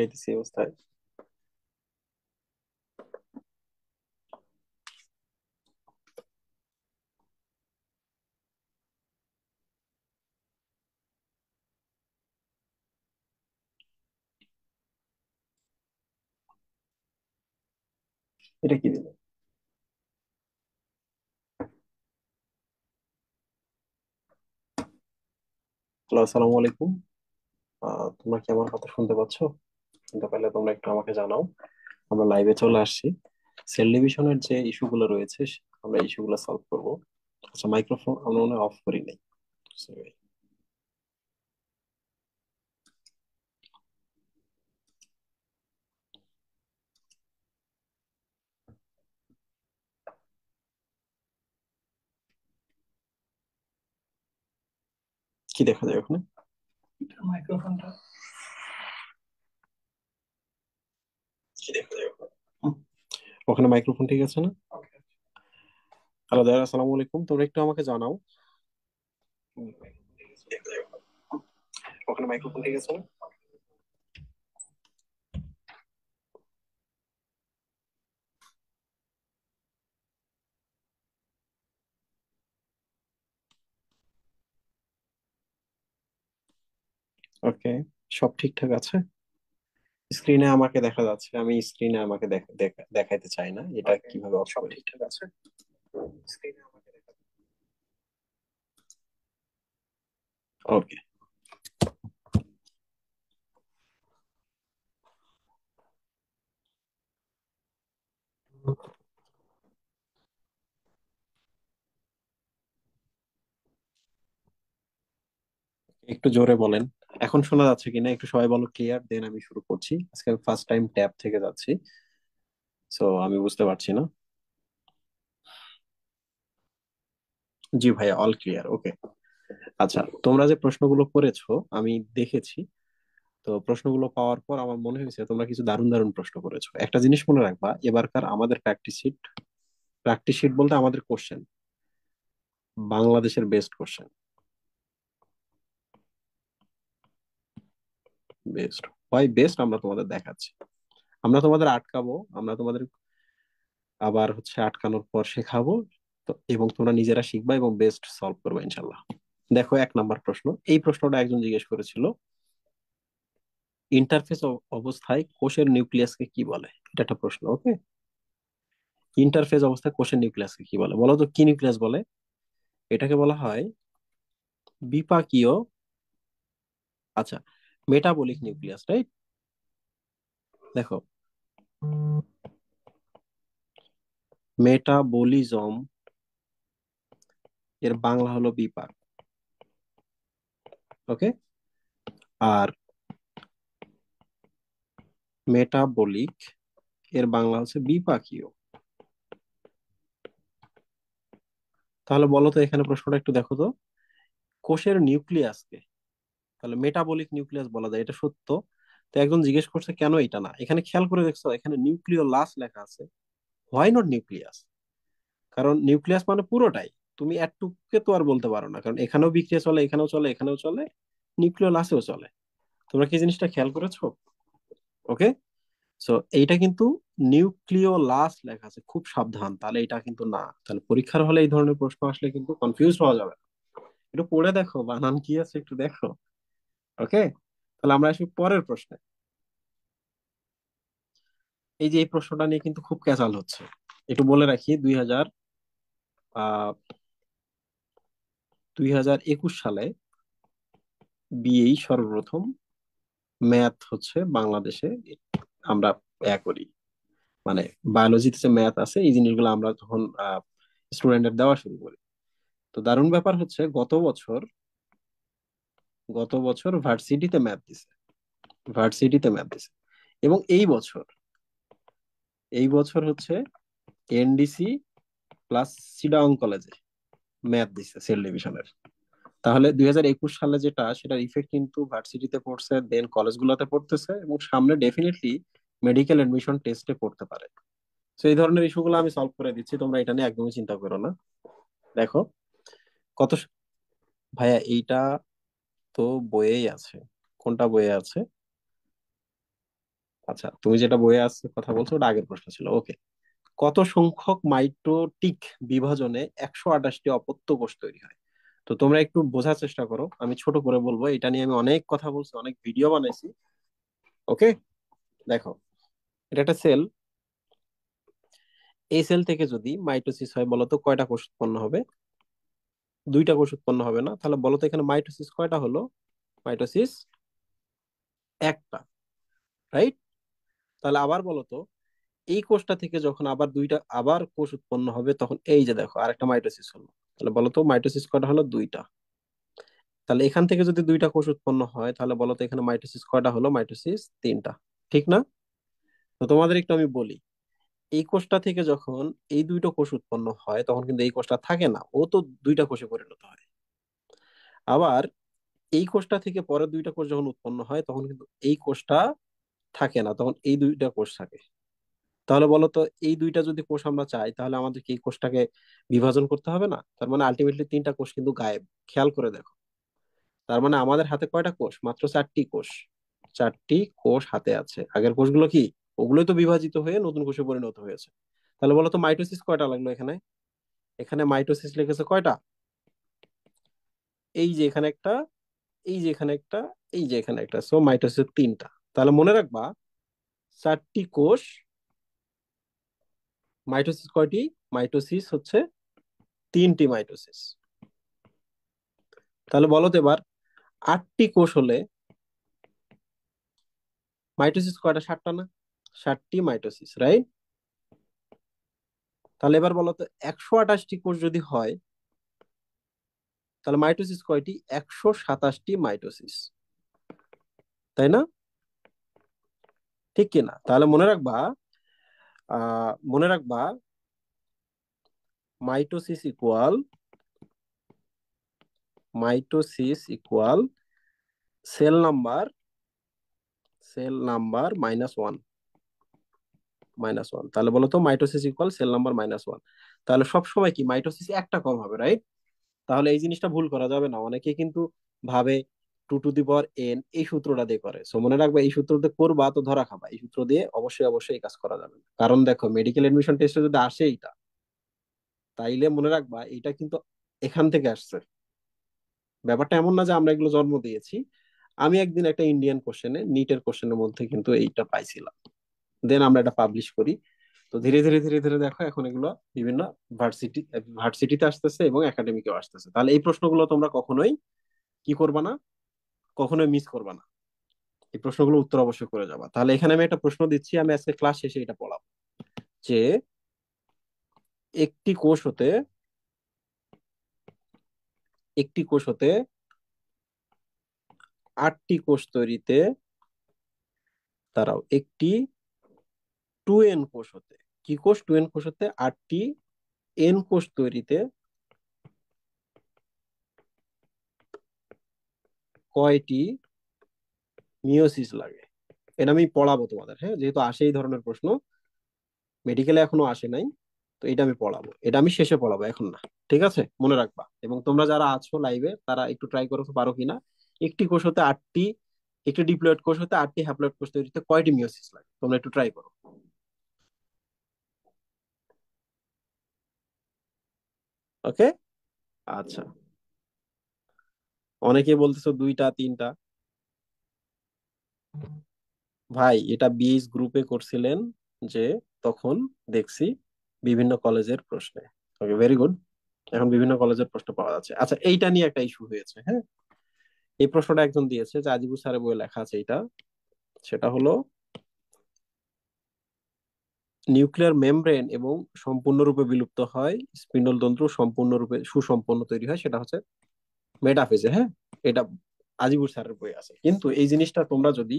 লাগাইতেছি এই অবস্থায়। এটা কি দিল? হ্যালো, আসসালামু আলাইকুম। তোমরা কি আমার কথা শুনতে পাচ্ছ? শুনতে পারলে তোমরা একটু আমাকে জানাও। আমরা লাইভে চলে আসছি। সেল ডিভিশনের যে ইস্যুগুলো রয়েছে আমরা ইস্যুগুলো সলভ করব। আচ্ছা, মাইক্রোফোন আমরা মনে অফ করি নাই। Sorry. কি দেখা যায় ওখানে? মাইক্রোফোনটা কি দেখা যায় ওখানে? ওখানে মাইক্রোফোন ঠিক আছে না? হ্যালো দাদা, আসসালামু আলাইকুম। তোমরা একটু আমাকে জানাও। ওখানে মাইক্রোফোন ঠিক আছে না? ওকে, সব ঠিকঠাক আছে। স্ক্রিনে আমাকে দেখা যাচ্ছে, আমি স্ক্রিনে আমাকে দেখাইতে চাই না, এটা কিভাবে অফ করি? ঠিকঠাক আছে। স্ক্রিনে আমাকে ওকে। একটু জোরে বলেন। এখন শোনা যাচ্ছে কিনা একটু সবাই বলো ক্লিয়ার, দেন আমি শুরু করছি। আজকে আমি ফার্স্ট টাইম ট্যাব থেকে যাচ্ছি, সো আমি বুঝতে পারছি না। জি ভাইয়া, অল ক্লিয়ার, ওকে। আচ্ছা, তোমরা যে প্রশ্নগুলো করেছো আমি দেখেছি। তো প্রশ্নগুলো পাওয়ার পর আমার মনে হয়েছে তোমরা কিছু দারুণ দারুণ প্রশ্ন করেছো। একটা জিনিস মনে রাখবা, এবারকার আমাদের প্র্যাকটিস শিট বলতে আমাদের কোশ্চেন বাংলাদেশের বেস্ট কোশ্চেন। বেস্ট, হয় বেস্ট আমরা তোমাদের দেখাচ্ছি। আমরা তোমাদের আটকাবো, আমরা তোমাদের আবার হচ্ছে আটকানোর পর শেখাবো। তো এবং তোমরা নিজেরা শিখবা এবং বেস্ট সলভ করবে ইনশাল্লাহ। দেখো, 1 নাম্বার প্রশ্ন, এই প্রশ্নটা একজন জিজ্ঞেস করেছিল, ইন্টারফেস অবস্থায় কোষের নিউক্লিয়াসকে কি বলে? এটা একটা প্রশ্ন, ওকে। ইন্টারফেস অবস্থায় কোষের নিউক্লিয়াসকে কি বলে বলো তো? কি নিউক্লিয়াস বলে? এটাকে বলা হয় বিপাকীয়, আচ্ছা, মেটাবলিক নিউক্লিয়াস, রাইট? দেখো, মেটাবলিজম এর বাংলা হলো বিপাক, ওকে। আর মেটাবলিক এর বাংলা হচ্ছে বিপাকীয়। তাহলে বলো তো, এখানে প্রশ্নটা একটু দেখো তো, কোষের নিউক্লিয়াসকে তাহলে মেটাবলিক নিউক্লিয়াস বলা যায়, এটা সত্য। তো একজন জিজ্ঞেস করছে কেন এটা না, এখানে খেয়াল করে দেখছো এখানে নিউক্লিয় লাস লেখা আছে। Why not nucleus? কারণ নিউক্লিয়াস মানে পুরোটাই। তুমি একটুকে তো আর বলতে পারো না, কারণ এখানেও বিক্রিয়া চলে, এখানেও চলে, এখানেও চলে, নিউক্লিয় লাসেও চলে। তোমরা কি জিনিসটা খেয়াল করেছো? ওকে। সো এইটা কিন্তু নিউক্লিয় লাস লেখা আছে, খুব সাবধান, তাহলে এটা কিন্তু না। তাহলে পরীক্ষার হলে এই ধরনের প্রশ্ন আসলে কিন্তু কনফিউজ হওয়া যাবে না। একটু পড়ে দেখো বানান কি আছে, একটু দেখো। ওকে, তাহলে আমরা আসি পরের প্রশ্নে। এই যে এই প্রশ্নটা নিয়ে কিন্তু খুব ক্যাচাল হচ্ছে। একটু বলে রাখি, 2021 সালে বিএই সর্বপ্রথম ম্যাথ হচ্ছে বাংলাদেশে আমরা করি, মানে বায়োলজিতে যে ম্যাথ আছে এই জিনিসগুলো আমরা তখন স্টুডেন্টদের দেওয়া শুরু করি। তো দারুণ ব্যাপার হচ্ছে, গত বছর ভার্সিটিতে ম্যাথ দিছে এবং এই বছর হচ্ছে এনডিসি প্লাস চিটাগং কলেজে ম্যাথ দিছে সেল ডিভিশনের। তাহলে 2021 সালে যেটা, সেটার ইফেক্ট কিন্তু ভার্সিটিতে পড়ছে, দেন কলেজগুলোতে পড়তেছে, এবং সামনে ডেফিনেটলি মেডিকেল এডমিশন টেস্টে পড়তে পারে। তো এই ধরনের ইস্যুগুলো আমি সলভ করে দিচ্ছি, তোমরা এটা নিয়ে একদমই চিন্তা করো না। দেখো, কত ভাইয়া এইটা তো বইয়েই আছে। কোনটা বইয়ে আছে? আচ্ছা, তুমি যেটা বইয়ে আছে কথা বলছো ওটা আগের প্রশ্ন ছিল। ওকে। কত সংখ্যক মাইটোটিক বিভাজনে 128টি অপত্য কোষ তৈরি হয়? তো তোমরা একটু বোঝার চেষ্টা করো, আমি ছোট করে বলবো, এটা নিয়ে আমি অনেক কথা বলছি, অনেক ভিডিও বানাইছি। ওকে। দেখো, এটা একটা সেল। এই সেল থেকে যদি মাইটোসিস হয়, বলো তো কয়টা কোষ উৎপন্ন হবে? দুইটা কোষ উৎপন্ন হবে না? তাহলে বলো তো এখানে মাইটোসিস কয়টা হলো? মাইটোসিস একটা, রাইট? তাহলে আবার বলো তো, এই কোষটা থেকে যখন আবার দুইটা আবার কোষ উৎপন্ন হবে, তখন এই যে দেখো আরেকটা মাইটোসিস হলো। তাহলে বলো তো মাইটোসিস কয়টা হলো? দুইটা। তাহলে এখান থেকে যদি দুইটা কোষ উৎপন্ন হয়, তাহলে বলো তো এখানে মাইটোসিস কয়টা হলো? মাইটোসিস তিনটা। ঠিক না? তো তোমাদের একটু আমি বলি, এই কোষটা থেকে যখন এই দুইটা কোষ উৎপন্ন হয়, তখন কিন্তু এই কোষটা থাকে না, ও তো দুইটা কোষে পরিণত হয়। আবার এই কোষটা থেকে পরের দুইটা কোষ যখন উৎপন্ন হয়, তখন কিন্তু এই কোষটা থাকে না, তখন এই দুইটা কোষ থাকে। তাহলে বলো তো, এই দুইটা যদি কোষ আমরা চাই, তাহলে আমাদেরকে এই কোষটাকে বিভাজন করতে হবে না? তার মানে আলটিমেটলি তিনটা কোষ কিন্তু গায়েব। খেয়াল করে দেখো, তার মানে আমাদের হাতে কয়টা কোষ? মাত্র চারটি কোষ। চারটি কোষ হাতে আছে। আগের কোষগুলো কি? ওগুলোই তো বিভাজিত হয়ে নতুন কোষে পরিণত হয়েছে। তাহলে বলো তো মাইটোসিস কয়টা লাগলো এখানে? এখানে মাইটোসিস লিখেছে কয়টা? এই যে এখানে একটা, এই যে এখানে একটা, এই যে এখানে একটা, সো মাইটোসিস তিনটা। তাহলে মনে রাখবা, চারটি কোষ, মাইটোসিস কয়টি? মাইটোসিস হচ্ছে তিনটি মাইটোসিস। তাহলে বলো তো এবার, আটটি কোষ হলে মাইটোসিস কয়টা? সাতটা না? ষাটটি মাইটোসিস, রাইট? তাহলে এবার বলো তো, 128টি কোষ যদি হয়, তাহলে মাইটোসিস কয়টি? 127টি মাইটোসিস, তাই না? ঠিক কিনা? তাহলে মনে রাখবা, মনে রাখবা, mitosis equal, mitosis equal cell number, cell number -1, -1। তাহলে বলো তো মাইটোসিস ইকুয়াল সেল নাম্বার -1। তাহলে সব সময় কি মাইটোসিস একটা কম হবে, রাইট? তাহলে এই জিনিসটা ভুল করা যাবে না। অনেকে কিন্তু ভাবে 2 টু দি পাওয়ার n এই সূত্রটা দিয়ে করে। সো মনে রাখবা, এই সূত্র দিয়ে করবা তো ধরা খাবা। এই সূত্র দিয়ে অবশ্যই অবশ্যই এই কাজ করা যাবে না। কারণ দেখো, মেডিকেল এডমিশন টেস্টে যদি আসে এইটা, তাইলে মনে রাখবা এটা কিন্তু এখান থেকে আসছে। ব্যাপারটা এমন না যে আমরা এগুলো জন্ম দিয়েছি। আমি একদিন একটা ইন্ডিয়ান কোশ্চেনে, নিটের কোশ্চেনের মধ্যে কিন্তু এইটা পাইছিলাম। দেন আমরা এটা পাবলিশ করি। তো ধীরে ধীরে ধীরে ধীরে দেখো এখন এগুলো বিভিন্ন ভার্সিটি ভার্সিটিতে আসতেছে এবং একাডেমিকেও আসতেছে। তাহলে এই প্রশ্নগুলো তোমরা কখনোই কি করবা না, কখনোই মিস করবা না। এই প্রশ্নগুলো উত্তর অবশ্যই করে যাবা। তাহলে এখানে আমি একটা প্রশ্ন দিচ্ছি, আমি আজকে ক্লাস শেষে এটা পড়াবো, যে একটি কোষ হতে, একটি কোষ হতে 8টি কোষ তৈরিতে, দাঁড়াও, একটি 2n কোষ হতে, কি কোষ? 2n কোষ হতে 8টি n কোষ তৈরিতে কয়টি মিওসিস লাগে? এটা আমি পড়াবো তোমাদের, হ্যাঁ, যেহেতু আসে এই ধরনের প্রশ্ন, মেডিকেলে এখনো আসে নাই। তো এটা আমি পড়াবো, এটা আমি শেষে পড়াবো, এখন না। ঠিক আছে, মনে রাখবা। এবং তোমরা যারা আছো লাইভে, তারা একটু ট্রাই করতে পারো কিনা, একটি কোষ হতে 8টি, একটি ডিপ্লয়েড কোষ হতে 8টি হ্যাপ্লয়েড কোষ তৈরিতে কয়টি মিওসিস লাগে? তোমরা একটু ট্রাই করো। ওকে। আচ্ছা, অনেকে বলতেছো দুইটা তিনটা। ভাই, এটা বিএস গ্রুপে করছিলেন, যে তখন দেখছি বিভিন্ন কলেজের প্রশ্নে। ওকে, ভেরি গুড। এখন বিভিন্ন কলেজের প্রশ্ন পাওয়া যাচ্ছে। আচ্ছা, এইটা নিয়ে একটা ইস্যু হয়েছে, হ্যাঁ। এই প্রশ্নটা একজন দিয়েছে, যে আজিবুল স্যারের বইয়ে লেখা আছে এটা। সেটা হলো, নিউক্লিয়ার মেমব্রেন এবং সম্পূর্ণরূপে বিলুপ্ত হয়, স্পিন্ডল তন্ত্র সম্পূর্ণরূপে সুসম্পন্ন তৈরি হয়, সেটা হচ্ছে মেটাফেজে, হ্যাঁ। এটা আজিবুল স্যারের বই আছে। কিন্তু এই জিনিসটা তোমরা যদি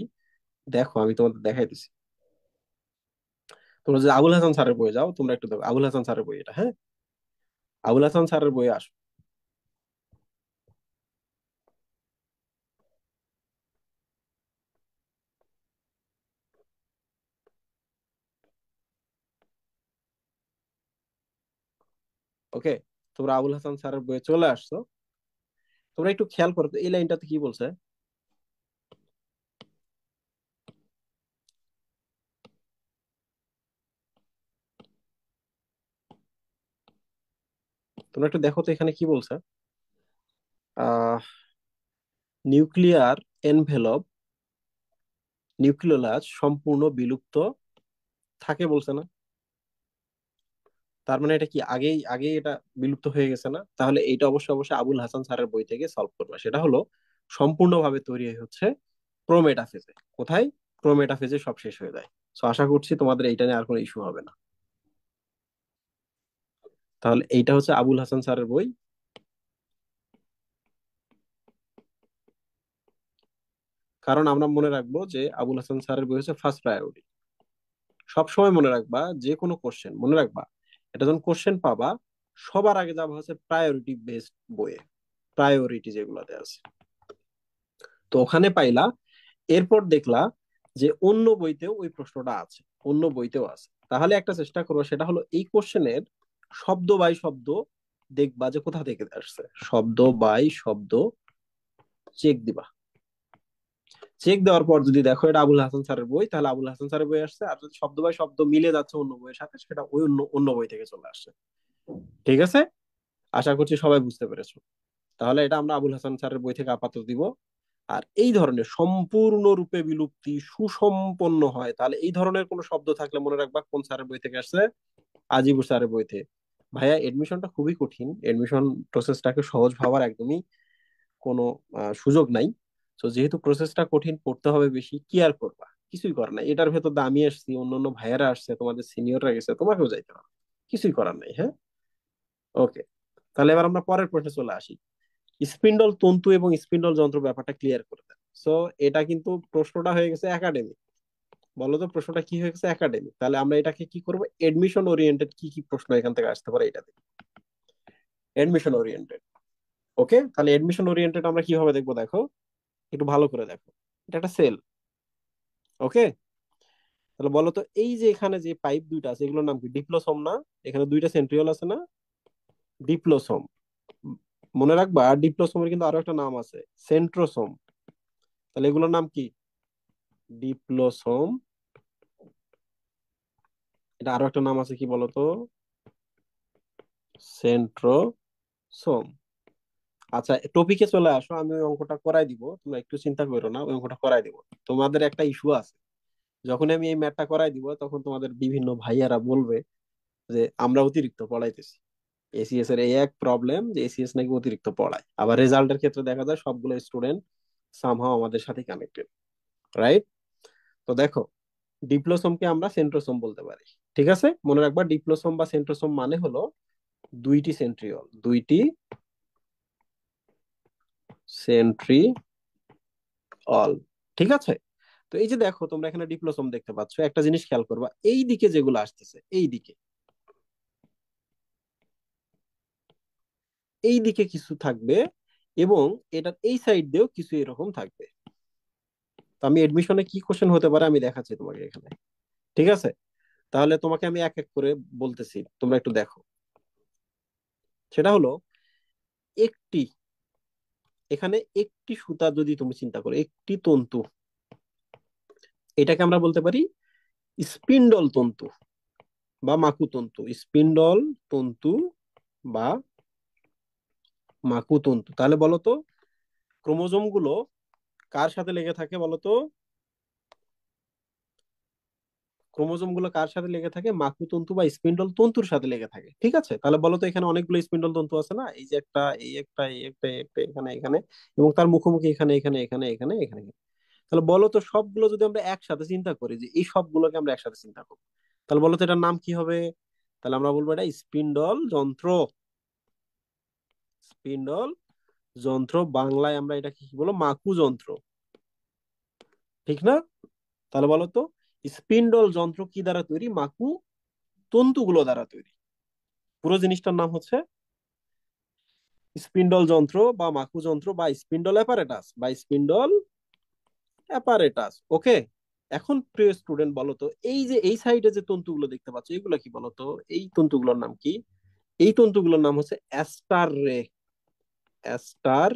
দেখো, আমি তোমাদের দেখাই দিচ্ছি। তোমরা যদি আবুল হাসান স্যারের বইয়ে যাও, তোমরা একটু দেখো আবুল হাসান স্যারের বই এটা, হ্যাঁ। আবুল হাসান স্যারের বইয়ে আসো। ওকে, তোমরা আবুল হাসান স্যারের বইয়ে চলে আসছো। তোমরা একটু খেয়াল করো তো, এই লাইনটাতে কি বলছে? তোমরা একটু দেখো তো এখানে কি বলছে। আহ নিউক্লিয়ার এনভেলপ নিউক্লিওলাস সম্পূর্ণ বিলুপ্ত থাকে বলছে না? তার মানে এটা কি আগেই আগেই এটা বিলুপ্ত হয়ে গেছে না? তাহলে এইটা অবশ্যই অবশ্যই আবুল হাসান স্যারের বই থেকে সলভ করবে। সেটা হলো সম্পূর্ণভাবে তৈরি হচ্ছে প্রোমেটাফেজে। কোথায়? প্রোমেটাফেজে সব শেষ হয়ে যায়। তো আশা করছি তোমাদের এইটা নিয়ে আর কোনো ইস্যু হবে না। তাহলে এইটা হচ্ছে আবুল হাসান স্যারের বই। কারণ আমরা মনে রাখবো যে আবুল হাসান স্যারের বই হচ্ছে ফার্স্ট প্রায়োরিটি। সবসময় মনে রাখবা, যে কোনো কোশ্চেন মনে রাখবা, এটা যখন কোশ্চেন পাবা সবার আগে যাবা হচ্ছে প্রায়োরিটি বেসড বইয়ে, প্রায়োরিটি যেগুলোতে আছে। তো ওখানে পাইলা। এরপর দেখলা যে অন্য বইতেও ওই প্রশ্নটা আছে, অন্য বইতেও আছে। তাহলে একটা চেষ্টা করবো, সেটা হলো এই কোশ্চেনের শব্দ বাই শব্দ দেখবা যে কোথা থেকে আসছে, শব্দ বাই শব্দ চেক দিবা। চেক দেওয়ার পর যদি দেখো এটা আবুল হাসান স্যারের বই, তাহলে আবুল হাসান স্যারের বই আসছে। আর যদি শব্দ বাই শব্দ মিলে যাচ্ছে অন্য বইয়ের সাথে, সেটা ওই অন্য অন্য বই থেকে চলে আসছে। ঠিক আছে? আশা করছি সবাই বুঝতে পেরেছো। তাহলে এটা আমরা আবুল হাসান স্যারের বই থেকে আপাতত দিব। আর এই ধরনের সম্পূর্ণরূপে বিলুপ্তি সুসম্পন্ন হয়, তাহলে এই ধরনের কোনো শব্দ থাকলে মনে রাখবা কোন স্যারের বই থেকে আসছে, আজিবুর স্যারের বই থেকে। ভাইয়া এডমিশনটা খুবই কঠিন, এডমিশন প্রসেসটাকে সহজ ভাবার একদমই কোনো সুযোগ নাই। তো যেহেতু প্রসেসটা কঠিন, পড়তে হবে বেশি, কি আর করবা, কিছুই করার নাই। এটার ভেতর দিয়ে আমি আসছি, অন্য অন্য ভাইয়ারা আসছে, তোমাদের সিনিয়ররা গেছে, তোমাকেও যাইতে হবে, কিছুই করার নাই। হ্যাঁ, ওকে। তাহলে এবার আমরা পরের প্রশ্নে চলে আসি। স্পিন্ডল তন্তু এবং স্পিন্ডল যন্ত্র ব্যাপারটা ক্লিয়ার করে দেন। সো এটা কিন্তু প্রশ্নটা হয়ে গেছে একাডেমিক। বলো তো প্রশ্নটা কি হয়ে গেছে একাডেমিক। তাহলে আমরা এটাকে কি করবো, এডমিশন ওরিয়েন্টেড কি কি প্রশ্ন এখান থেকে আসতে পারে এটা দেখি। Admission oriented. ওকে, তাহলে এডমিশন ওরিয়েন্টেড আমরা কিভাবে দেখবো দেখো, একটু ভালো করে দেখো। এটা একটা সেল। ওকে, তাহলে বলো তো এই যে এখানে যে পাইপ দুইটা আছে এগুলোর নাম কি? ডিপ্লোসোম না? এখানে দুইটা সেন্ট্রিওল আছে না? ডিপ্লোসোম। মনে রাখবা, আর ডিপ্লোসোমের কিন্তু আরো একটা নাম আছে, সেন্ট্রোসোম। তাহলে এগুলোর নাম কি? ডিপ্লোসোম। এটা আরো একটা নাম আছে, কি বলতো? সেন্ট্রোসোম। আচ্ছা, টপিকে চলে আসো, আমি ওই অঙ্কটা করাই দিব, তোমরা একটু চিন্তা করো না, ওই অঙ্কটা করাই দিব। তোমাদের একটা ইস্যু আছে, যখন আমি এই ম্যাথটা করাই দিব তখন তোমাদের বিভিন্ন ভাইয়ারা বলবে যে আমরা অতিরিক্ত পড়াইতেছি। এসিএস এর এই এক প্রবলেম যে এসিএস নাকি অতিরিক্ত পড়ায়, আবার রেজাল্টের ক্ষেত্রে দেখা যায় সবগুলো স্টুডেন্ট সামহাও আমাদের সাথে কানেক্টেড। রাইট? তো দেখো, ডিপ্লোসোমকে আমরা সেন্ট্রোসোম বলতে পারি। ঠিক আছে, মনে রাখবা ডিপ্লোসোম বা সেন্ট্রোসোম মানে হলো দুইটি সেন্ট্রিওল, দুইটি সেন্ট্রিওল। ঠিক আছে? তো এই যে দেখো, তোমরা এখানে ডিপ্লোসোম দেখতে পাচ্ছ, একটা জিনিস খেয়াল করবা, এই দিকে যেগুলো আসতেছে, এই দিকে, এই দিকে কিছু থাকবে, এবং এটার এই সাইড দিয়েও কিছু এরকম থাকবে। তো আমি এডমিশনে কি কোশ্চেন হতে পারে আমি দেখাচ্ছি তোমাকে এখানে। ঠিক আছে? তাহলে তোমাকে আমি এক এক করে বলতেছি, তোমরা একটু দেখো। সেটা হলো একটি, এখানে একটি সুতা যদি তুমি চিন্তা করো, একটি তন্তু, এটাকে আমরা বলতে পারি স্পিন্ডল তন্তু বা মাকু তন্তু। স্পিন্ডল তন্তু বা মাকু তন্তু। তাহলে বলো তো ক্রোমোজোম গুলো কার সাথে লেগে থাকে বলো তো? ক্রোমোজোম গুলো কার সাথে লেগে থাকে? মাকু তন্তু বা স্পিন্ডল তন্তুর সাথে লেগে থাকে। ঠিক আছে, তাহলে বলো তো এখানে অনেকগুলো স্পিন্ডল তন্তু আছে না? এই যে একটা, এই একটা, এই একটা, এই একটা, এখানে এখানে, এবং তার মুখোমুখি এখানে এখানে এখানে এখানে এখানে। তাহলে বলো তো সবগুলো যদি আমরা একসাথে চিন্তা করি, যে এই সবগুলোকে আমরা একসাথে চিন্তা করবো, তাহলে বলো তো এটার নাম কি হবে? তাহলে আমরা বলবো এটা স্পিন্ডল যন্ত্র। স্পিন্ডল যন্ত্র, বাংলায় আমরা এটাকে কি বলবো? মাকু যন্ত্র। ঠিক না? তাহলে বলো তো স্পিন্ডল যন্ত্র কি দ্বারা তৈরি? মাকু তন্তুগুলো দ্বারা তৈরি। পুরো জিনিসটার নাম হচ্ছে স্পিন্ডল যন্ত্র বা মাকু যন্ত্র বা স্পিন্ডল অ্যাপারেটাস বা স্পিন্ডল অ্যাপারেটাস। ওকে। এখন প্রিয় স্টুডেন্ট, বলো তো এই যে এই সাইডে যে তন্তুগুলো দেখতে পাচ্ছ এগুলো কি বলো তো? এই তন্তুগুলোর নাম কি? এই তন্তুগুলোর নাম হচ্ছে অ্যাস্টার রে। অ্যাস্টার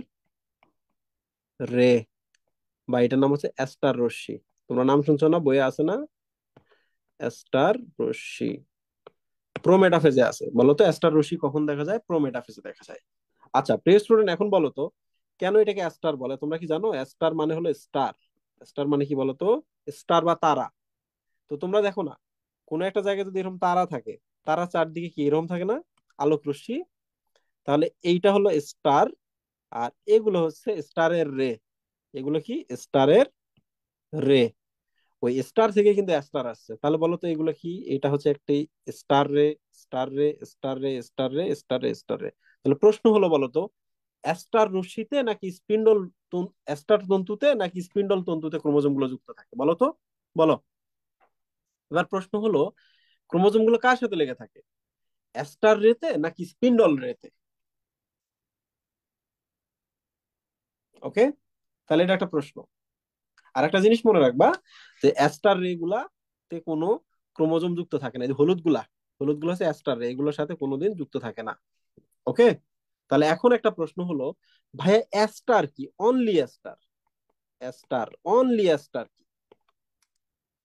রে, বা এটার নাম হচ্ছে অ্যাস্টার রশ্মি। তোমরা নাম শুনছো না? বইয়ে আছে না? অ্যাস্টার রশ্মি। প্রোমেটাফেজে আছে। বলো তো অ্যাস্টার রশ্মি কখন দেখা যায়? প্রোমেটাফেজে দেখা যায়। আচ্ছা প্রিয় স্টুডেন্ট, এখন বলো তো কেন এটাকে অ্যাস্টার বলে? তোমরা কি জানো অ্যাস্টার মানে হলো স্টার? স্টার মানে কি বলো তো? স্টার বা তারা। তো তোমরা দেখো না, কোনো একটা জায়গায় যদি এরকম তারা থাকে, তারা চারদিকে কি এরকম থাকে না, আলোক রশ্মি? তাহলে এইটা হলো স্টার, আর এগুলো হচ্ছে স্টারের রে। এগুলো কি স্টারের রে। ওই স্টার থেকে কিন্তু স্টার আসছে। তাহলে বলো তো এগুলো কি? এটা হচ্ছে একটি স্টার রে, স্টার রে, স্টার রে, স্টার রে, স্টার রে, স্টার রে। তাহলে প্রশ্ন হলো বলো তো অ্যাস্টার রশ্মিতে নাকি স্পিন্ডল, অ্যাস্টার তন্তুতে নাকি স্পিন্ডল তন্তুতে ক্রোমোজোম গুলো যুক্ত থাকে বলো তো? বলো। এবার প্রশ্ন হলো ক্রোমোজোম গুলো কার সাথে লেগে থাকে, অ্যাস্টার রেতে নাকি স্পিন্ডল রেতে? ওকে, তাহলে এটা একটা প্রশ্ন। আর একটা জিনিস মনে রাখবা, যে অ্যাস্টার রে গুলাতে কোনো ক্রোমোজোম যুক্ত থাকে না। এই যে হলুদ গুলা, হলুদ গুলো হচ্ছে অ্যাস্টার রে, এগুলোর সাথে কোনোদিন যুক্ত থাকে না। ওকে, তাহলে এখন একটা প্রশ্ন হলো, ভাইয়া অ্যাস্টার কি? Only ester? Ester only ester কি?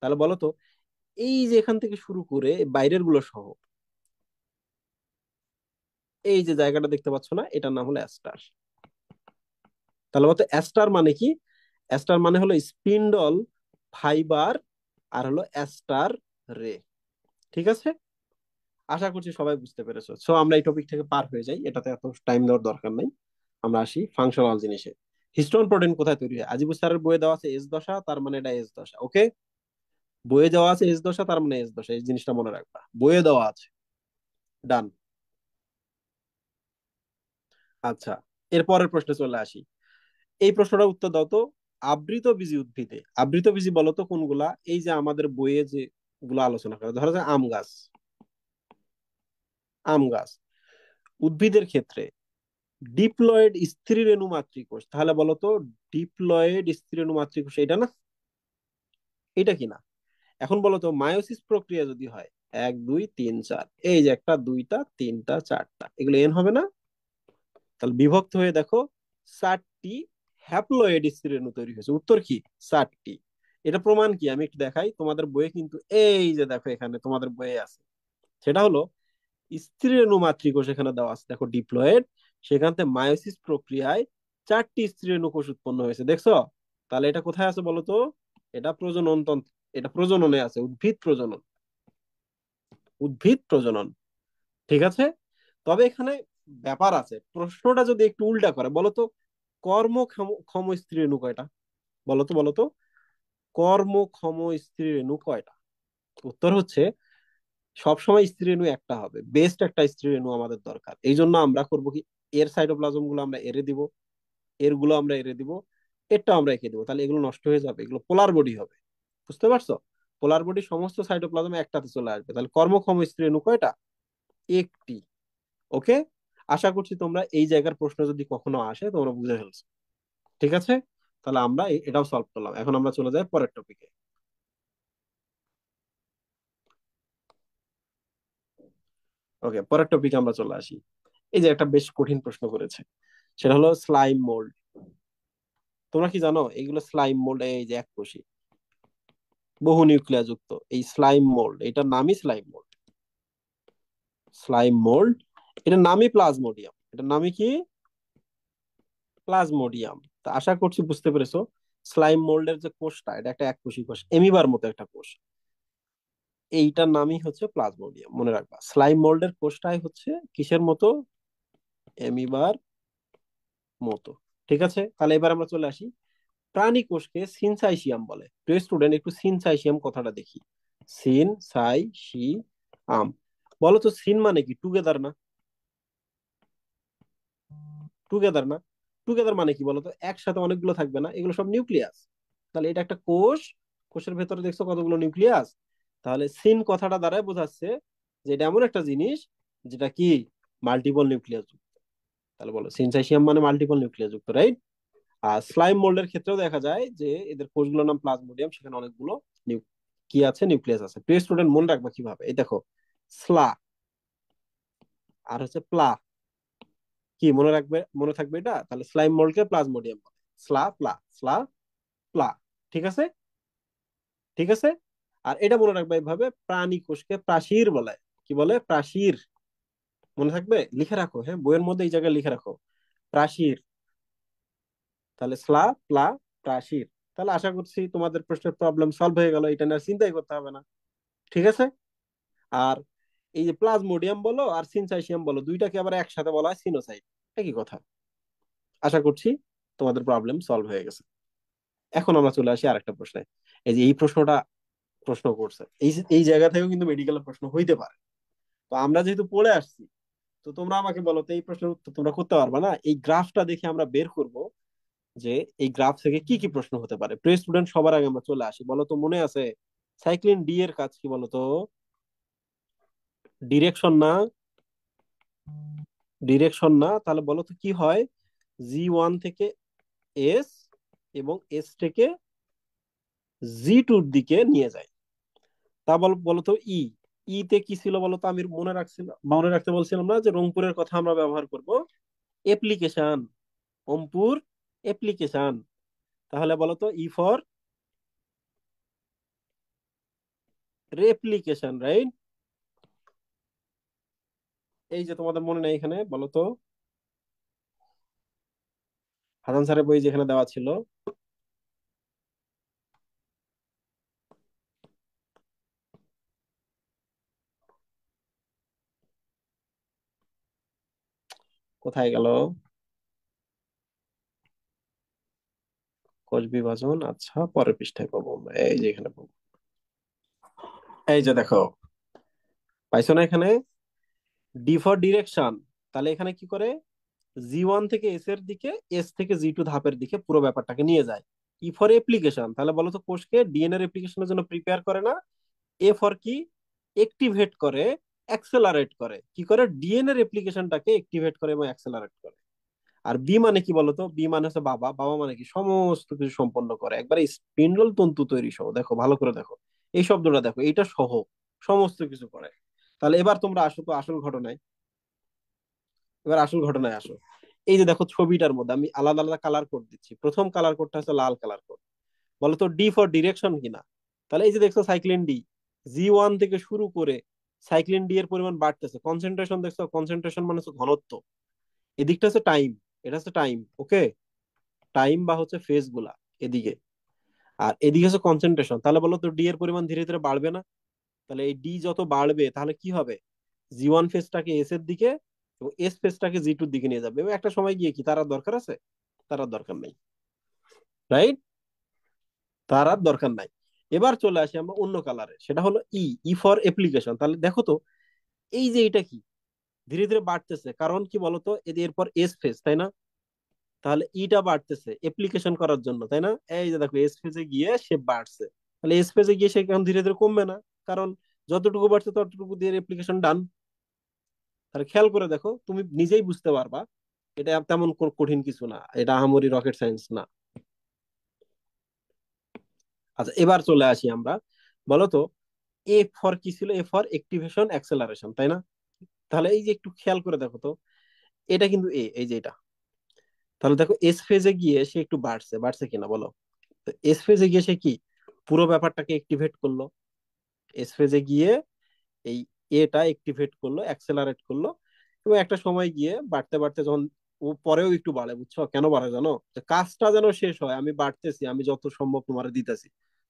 তাহলে বলো তো এই যে এখান থেকে শুরু করে বাইরের গুলো সহ এই যে জায়গাটা দেখতে পাচ্ছ না, এটার নাম হলো অ্যাস্টার। তাহলে বলতো অ্যাস্টার মানে কি? অ্যাস্টার মানে হলো স্পিন্ডল ফাইবার, আর হলো অ্যাস্টার রে। ঠিক আছে, আশা করছি সবাই বুঝতে পেরেছো। সো আমরা এই টপিক থেকে পার হয়ে যাই, এটাতে এত টাইম দেওয়ার দরকার নাই। আমরা আসি ফাংশনাল জিনিসে। হিস্টোন প্রোটিন কোথায় তৈরি হয়? আজিবুস স্যারের বইয়ে দেওয়া আছে এস দশা, তার মানে এটা এস দশা। ওকে, বইয়ে দেওয়া আছে এস দশা, তার মানে এস দশা, এই জিনিসটা মনে রাখবা, বইয়ে দেওয়া আছে। ডান। আচ্ছা, এরপরের প্রশ্নে চলে আসি। এই প্রশ্নটার উত্তর দাও তো। আবৃত বীজি উদ্ভিদে, আবৃত বীজি বলতো কোনগুলা? এই যে আমাদের বইয়ে যে গুলো আলোচনা করে, ধরো যে আম গাছ, আম গাছ। উদ্ভিদের ক্ষেত্রে ডিপ্লয়েড স্ত্রী রেণু মাতৃকোষ, তাহলে বলতো ডিপ্লয়েড স্ত্রী রেণু মাতৃকোষ এটা না? এটা কি না? এখন বলতো মায়োসিস প্রক্রিয়া যদি হয়, এক দুই তিন চার, এই যে একটা দুইটা তিনটা চারটা, এগুলো এন হবে না? তাহলে বিভক্ত হয়ে দেখো চারটি হ্যাপ্লয়েড স্ত্রী রেণু তৈরি হয়েছে। উত্তর কি? চারটি। এটা প্রমাণ কি আমি একটু দেখাই তোমাদের বইয়ে, কিন্তু এই যে দেখো এখানে তোমাদের বইয়ে আছে, সেটা হলো স্ত্রী রেণু মাতৃকোষ এখানে দেওয়া আছে, দেখো ডিপ্লয়েড, সেখান থেকে মায়োসিস প্রক্রিয়ায় চারটি স্ত্রী রেণু কোষ উৎপন্ন হয়েছে, দেখছো? তাহলে এটা কোথায় আছে বলো তো? এটা প্রজনন তন্ত্র, এটা প্রজননে আছে, উদ্ভিদ প্রজনন, উদ্ভিদ প্রজনন। ঠিক আছে, তবে এখানে ব্যাপার আছে, প্রশ্নটা যদি একটু উল্টা করে বলো তো কর্মক্ষম ক্ষম স্ত্রী রেণু কয়টা? বলো তো, বলো তো কর্মক্ষম স্ত্রী রেণু কয়টা? উত্তর হচ্ছে সবসময় স্ত্রী রেণু একটা হবে, বেস্ট একটা স্ত্রী রেণু আমাদের দরকার। এই জন্য আমরা করবো কি, এর সাইটোপ্লাজম গুলো আমরা এরে দিব, এর গুলো আমরা এরে দিব, এরটা আমরা এঁকে দিব, তাহলে এগুলো নষ্ট হয়ে যাবে, এগুলো পোলার বডি হবে। বুঝতে পারছো? পোলার বডি সমস্ত সাইটোপ্লাজম একটাতে চলে আসবে। তাহলে কর্মক্ষম স্ত্রী রেণু কয়টা? একটি। ওকে, আশা করছি তোমরা এই জায়গার প্রশ্ন যদি কখনো আসে তোমরা বুঝে ফেলছো। ঠিক আছে, তাহলে আমরা এটাও সলভ করলাম। এখন আমরা চলে যাই পরের টপিকে। ওকে, পরের টপিকে আমরা চলে আসি। এই যে একটা বেশ কঠিন প্রশ্ন করেছে, সেটা হলো স্লাইম মোল্ড। তোমরা কি জানো এগুলো স্লাইম মোল্ড? এই যে এককোষী বহু নিউক্লিয়াস যুক্ত এই স্লাইম মোল্ড, এটার নামই স্লাইম মোল্ড। স্লাইম মোল্ড, এটার নামই প্লাজমোডিয়াম। এটার নামই কি? প্লাজমোডিয়াম। তা আশা করছি বুঝতে পেরেছো। স্লাইম মোল্ডের যে কোষটা, এটা একটা এককোষী কোষ, এমিবার মতো একটা কোষ, এইটার নামই হচ্ছে প্লাজমোডিয়াম। মনে রাখবা স্লাইম মোল্ডের কোষটাই হচ্ছে কিসের মতো? এমিবার মতো। ঠিক আছে, তাহলে এবার আমরা চলে আসি, প্রাণী কোষকে সিনসাইশিয়াম বলে। প্রিয় স্টুডেন্ট, একটু সিনসাইশিয়াম কথাটা দেখি। সিন সাই সি আম, বলো তো সিন মানে কি? টুগেদার না? টুগেদার না? টুগেদার মানে কি বলতো? একসাথে অনেকগুলো থাকবে না, এগুলো সব নিউক্লিয়াস। তাহলে এটা একটা কোষ, কোষের ভেতরে দেখছো কতগুলো নিউক্লিয়াস। তাহলে সিন কথাটা দ্বারাই বোঝাচ্ছে যে এটা এমন একটা জিনিস যেটা কি মাল্টিপল নিউক্লিয়াস যুক্ত। তাহলে বলো সিনসাইশিয়াম মানে মাল্টিপল নিউক্লিয়াস যুক্ত, রাইট? আর স্লাইম মোল্ডের ক্ষেত্রেও দেখা যায় যে এদের কোষগুলোর নাম প্লাজমোডিয়াম, সেখানে অনেকগুলো কি আছে, নিউক্লিয়াস আছে। প্রিয় স্টুডেন্ট মনে রাখবা কিভাবে, এই দেখো স্লা আর হচ্ছে প্লা, কি মনে রাখবে, মনে থাকবে এটা? তাহলে স্লাইম মোল্ডকে প্লাজমোডিয়াম বলে, স্লা প্লা, স্লা প্লা। ঠিক আছে, ঠিক আছে। আর এটা মনে রাখবে এইভাবে, প্রাণী কোষকে প্রাচীর বলে। কি বলে? প্রাচীর। মনে থাকবে, লিখে রাখো, হ্যাঁ, বইয়ের মধ্যে এই জায়গায় লিখে রাখো, প্রাচীর। তাহলে স্লা প্লা প্রাচীর। তাহলে আশা করছি তোমাদের প্রশ্নের প্রবলেম সলভ হয়ে গেল, এটা নিয়ে আর চিন্তাই করতে হবে না। ঠিক আছে। আর এই যে প্লাজমোডিয়াম বলো আর সিনসাইসিয়াম বলো, দুইটাকে আবার একসাথে বলা হয় সিনোসাইট, একই কথা। আশা করছি তোমাদের প্রবলেম সলভ হয়ে গেছে। এখন আমরা চলে আসি আরেকটা প্রশ্নে। এই যে এই প্রশ্নটা প্রশ্ন করছে, এই এই জায়গা থেকেও কিন্তু মেডিকেলের প্রশ্ন হইতে পারে। তো আমরা যেহেতু পড়ে আসছি, তো তোমরা আমাকে বলো তো, এই প্রশ্নের উত্তর তোমরা করতে পারবা না? এই গ্রাফটা দেখে আমরা বের করব যে এই গ্রাফ থেকে কি কি প্রশ্ন হতে পারে। প্রিয় স্টুডেন্ট, সবার আগে আমরা চলে আসি, বলো তো মনে আছে সাইক্লিন ডি এর কাজ কি বলো তো? ডিরেকশন না? ডিরেকশন না, তাহলে বলো তো কি হয়? জি 1 থেকে এস এবং এস থেকে জি 2 দিকে নিয়ে যায়। তা বলো তো ই, ই তে কি ছিল বলো তো? আমি মনে রাখতে বলছিলাম না যে রংপুরের কথা আমরা ব্যবহার করব অ্যাপ্লিকেশন, রংপুর অ্যাপ্লিকেশন। তাহলে বলো তো ই ফর রেপ্লিকেশন, রাইট? এই যে তোমাদের মনে নেই এখানে বলো তো, হাসান স্যারের বই যেখানে দেওয়া ছিল, কোথায় গেল? কোষ বিভাজন, আচ্ছা পরের পৃষ্ঠায় পাবো আমরা, এই যে এখানে পাবো। এই যে দেখো, পাইছো না এখানে? ডি ফর ডিরেকশন, তাহলে এখানে কি করে? জি 1 থেকে এস এর দিকে, এস থেকে জি 2 ধাপের দিকে পুরো ব্যাপারটাকে নিয়ে যায়। ই ফর অ্যাপ্লিকেশন, তাহলে বলো তো কোষকে ডিএনএ রেপ্লিকেশনের জন্য প্রিপেয়ার করে না? এ ফর কি? অ্যাক্টিভেট করে, অ্যাক্সেলারেট করে। কি করে? ডিএনএ রেপ্লিকেশনটাকে অ্যাক্টিভেট করে এবং অ্যাক্সেলারেট করে। আর বি মানে কি বলতো? বি মানে হচ্ছে বাবা, বাবা মানে কি? সমস্ত কিছু সম্পন্ন করে, একবারে স্পিন্ডল তন্তু তৈরি সহ। দেখো ভালো করে দেখো, এই শব্দটা দেখো, এটা সহ সমস্ত কিছু করে। তাহলে এবার তোমরা আসো তো আসল ঘটনায়। এবার আসল ঘটনায় আসো। এই যে দেখো ছবিটার মধ্যে আমি আলাদা আলাদা কালার কোড দিচ্ছি। প্রথম কালার কোডটা হচ্ছে লাল কালার কোড। বলো তো ডি ফর ডিরেকশন কিনা? তাহলে এই যে দেখছো সাইক্লিন ডি, জি 1 থেকে শুরু করে সাইক্লিন ডি এর পরিমাণ বাড়তেছে। কনসেন্ট্রেশন দেখছো? কনসেন্ট্রেশন মানে হচ্ছে ঘনত্ব। এদিকটা হচ্ছে টাইম, এটা হচ্ছে টাইম, ওকে? টাইম বা হচ্ছে ফেজ গুলা এদিকে। আর এদিকে হচ্ছে কনসেন্ট্রেশন। তাহলে বলো তো ডি এর পরিমাণ ধীরে ধীরে বাড়বে না? তাহলে এই ডি যত বাড়বে তাহলে কি হবে? জি 1 ফেজটাকে এস এর দিকে এবং এস ফেজটাকে জি 2 দিকে নিয়ে যাবে, এবং একটা সময় গিয়ে কি তার আর দরকার আছে? তার আর দরকার নেই, রাইট? তার আর দরকার নাই। এবার চলে আসি আমরা অন্য কালারে, সেটা হলো ই, ই ফর অ্যাপ্লিকেশন। তাহলে দেখো তো এই যে এটা কি ধীরে ধীরে বাড়তেছে, কারণ কি বলতো এরপর এস ফেজ, তাই না? তাহলে ইটা বাড়তেছে অ্যাপ্লিকেশন করার জন্য, তাই না? এই যে দেখো এস ফেজে গিয়ে সে বাড়ছে। তাহলে এস ফেজে গিয়ে সে এখন ধীরে ধীরে কমবে না, কারণ যতটুকু বাড়ছে ততটুকু দিয়ে অ্যাপ্লিকেশন ডান। তাহলে খেয়াল করে দেখো, তুমি নিজেই বুঝতে পারবা এটা তেমন কঠিন কিছু না, এটা আহামরি রকেট সায়েন্স না। আচ্ছা এবার চলে আসি আমরা, বলো তো এ ফর কি ছিল? এ ফর অ্যাক্টিভেশন অ্যাক্সেলারেশন, তাই না? তাহলে এই যে একটু খেয়াল করে দেখো তো, এটা কিন্তু এ, এই যে এটা। তাহলে দেখো এস ফেজে গিয়ে সে একটু বাড়ছে, বাড়ছে কিনা বলো? এস ফেজে গিয়ে সে কি পুরো ব্যাপারটাকে অ্যাক্টিভেট করলো। এস ফেজে গিয়ে এই এটা অ্যাক্টিভেট করলো, অ্যাক্সেলারেট করলো, এবং একটা সময় গিয়ে বাড়তে বাড়তে যখন ও পরেও একটু বাড়ে, বুঝছো কেন বাড়ে জানো? যে কাজটা যেন শেষ হয়, আমি বাড়তেছি, আমি যত সম্ভব তোমার দিতেছি।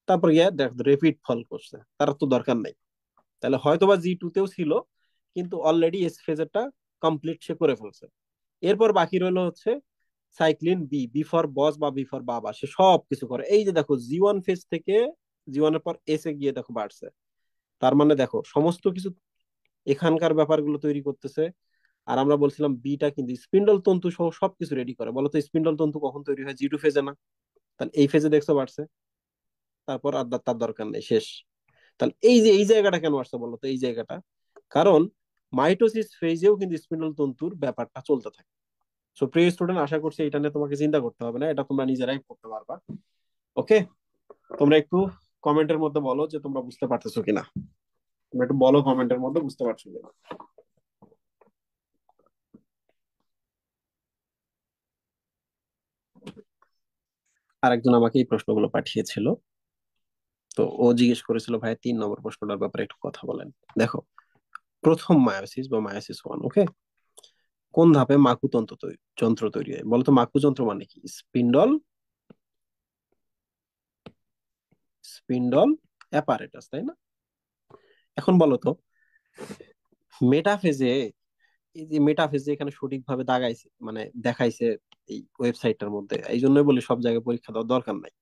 তারপর গিয়ে দেখ রিপিট ফল করছে, তার তো দরকার নাই। তাহলে হয়তোবা জি 2 তেও ছিল, কিন্তু অলরেডি এস ফেজেরটা কমপ্লিট সে করে ফেলছে। এরপর বাকি রইলো হচ্ছে সাইক্লিন বি, বি ফর বস বা বি ফর বাবা, সে সব কিছু করে। এই যে দেখো জি 1 ফেজ থেকে জি 1 এর পর এস এ গিয়ে দেখো বাড়ছে। তার মানে দেখো সমস্ত কিছু এখানকার ব্যাপারগুলো তৈরি করতেছে। আর আমরা বলছিলাম বিটা কিন্তু স্পিন্ডল তন্তু সহ সবকিছু রেডি করে। বলতো স্পিন্ডল তন্তু কখন তৈরি হয়? জি 2 ফেজে না? তাহলে এই ফেজে দেখছো বাড়ছে, তারপর আর তার দরকার নেই, শেষ। তাহলে এই যে এই জায়গাটা কেন আসছে বলতো? এই জায়গাটা কারণ মাইটোসিস ফেজেও কিন্তু স্পিন্ডল তন্তুর ব্যাপারটা চলতে থাকে। সো প্রিয় স্টুডেন্ট, আশা করছি এটা নিয়ে তোমাকে চিন্তা করতে হবে না, এটা তোমরা নিজেরাই করতে পারবা। ওকে, তোমরা একটু কমেন্টের মধ্যে বলো যে তোমরা বুঝতে পারতেছো কিনা। তোমরা একটু বলো কমেন্টের মধ্যে বুঝতে পারছো কিনা। আরেকজন আমাকে এই প্রশ্নগুলো পাঠিয়েছিল। তো ও জিজ্ঞেস করেছিল ভাই 3 নম্বর প্রশ্নটার ব্যাপারে একটু কথা বলেন। দেখো প্রথম মায়োসিস বা মায়োসিস ওয়ান। ওকে, কোন ধাপে মাকুতন্ত্র যন্ত্র তৈরি হয় বলতো? মাকু যন্ত্র মানে কি? স্পিন্ডল, স্পিন্ডল অ্যাপারেটাস, তাই না? এখন বলো তো, মেটাফেজে, এই যে মেটাফেজে এখানে সঠিকভাবে দাগাইছে মানে দেখাইছে এই ওয়েবসাইটটার মধ্যে, এই জন্যই বলি সব জায়গায় পরীক্ষা দেওয়ার দরকার নাই।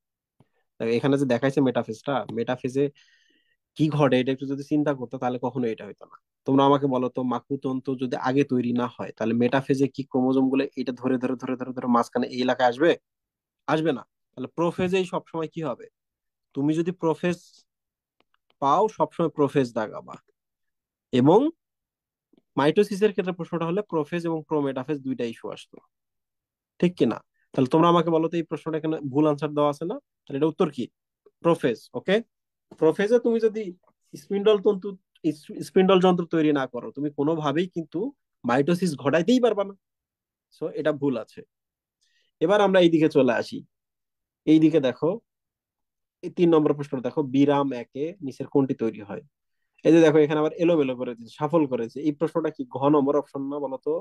দেখো, এখানে যে দেখাইছে মেটাফেজটা, মেটাফেজে কি ঘটে এটা একটু যদি চিন্তা করতো তাহলে কখনো এটা হইতো না। তোমরা আমাকে বলো তো, মাকুতন্ত্র যদি আগে তৈরি না হয় তাহলে মেটাফেজে কি ক্রোমোজোম গুলো এটা ধরে ধরে ধরে ধরে ধরে মাঝখানে এই এলাকায় আসবে? আসবে না। তাহলে প্রোফেজেই সবসময় কি হবে? তুমি যদি প্রোফেজ পাও, সবসময় প্রোফেজ দাগাবা। এবং মাইটোসিসের ক্ষেত্রে প্রশ্নটা হলে প্রোফেজ এবং প্রোমেটাফেজ দুইটা ইস্যু আসতো, ঠিক কিনা? তাহলে তোমরা আমাকে বলো তো, এই প্রশ্নটা এখানে ভুল আনসার দেওয়া আছে না? তাহলে এটা উত্তর কি? প্রোফেজ। ওকে, প্রোফেজে তুমি যদি স্পিন্ডল তন্তু স্পিন্ডল যন্ত্র তৈরি না করো, তুমি কোনোভাবেই কিন্তু মাইটোসিস ঘটাইতেই পারবা না। সো এটা ভুল আছে। এবার আমরা এইদিকে চলে আসি। এইদিকে দেখো, এই 3 নম্বর প্রশ্নটা দেখো, বিরাম একে নিচের কোনটি তৈরি হয়? এই যে দেখো, এখানে আবার এলোমেলো করে দিয়েছে, সাফল করেছে। এই প্রশ্নটা কি ঘ নম্বর অপশন না বলতো?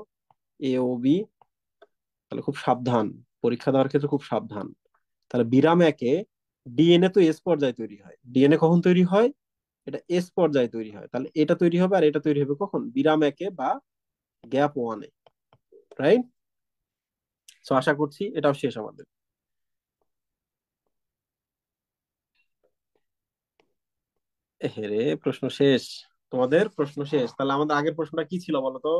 এ ও বি। তাহলে খুব সাবধান, পরীক্ষা দেওয়ার ক্ষেত্রে খুব সাবধান। তাহলে বিরাম একে ডিএনএ তো এস পর্যায়ে তৈরি হয়। ডিএনএ কখন তৈরি হয়? এটা এস পর্যায়ে তৈরি হয়। তাহলে এটা তৈরি হবে, আর এটা তৈরি হবে কখন? বিরাম একে বা গ্যাপ ওয়ানে। রাইট? তো আশা করছি এটাও শেষ আমাদের। হেরে, প্রশ্ন শেষ? তোমাদের প্রশ্ন শেষ? তাহলে আমাদের আগের প্রশ্নটা কি ছিল বলো তো?